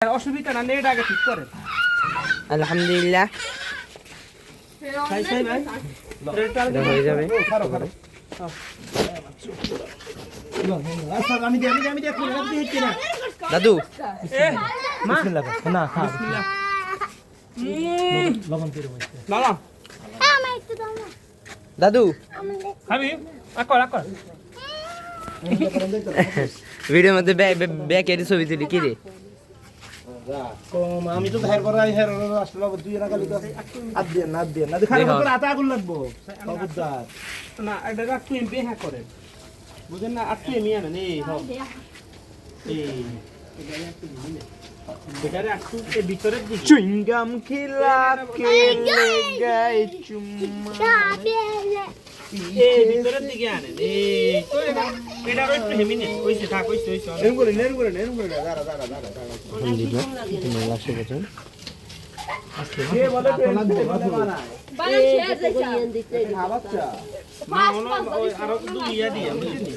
অসুবিধা না নেট আগে ঠিক করে আলহামদুলিল্লাহ ভাই ভাই এটা হয়ে যাবে দাদু বিসমিল্লাহ না হ্যাঁ লবণ দিয়ে না না দাদু খাবি আকর আকর ভিডিওর মধ্যে ব্যাকের ছবি তুলি কি রে আমি তো ধার করা হের আসলে দুই না কালি আদ দিয়ে না দেখার পর আতা আগুন লাগবো খবরদার না এটা রাখু এম বেহা করে বুঝেন না আটু এমি আনেন এই সব এই বেটারে আটু এর ভিতরের দিকে চুইংগাম খিলা কেলে গাই চুম্মা এই ভিতরের দিকে আনেন এই তো এটা একটু হেমি নে ওইসে থাক ওইসে নেন করে দাঁড়া আলহামদুলিল্লাহ তুমি লাস্টে বলেন কে বলে মারায় বানান শেয়ার দিতে দিতে বাচ্চা না ওই আরো দুই ইয়া দিয়া বুঝলি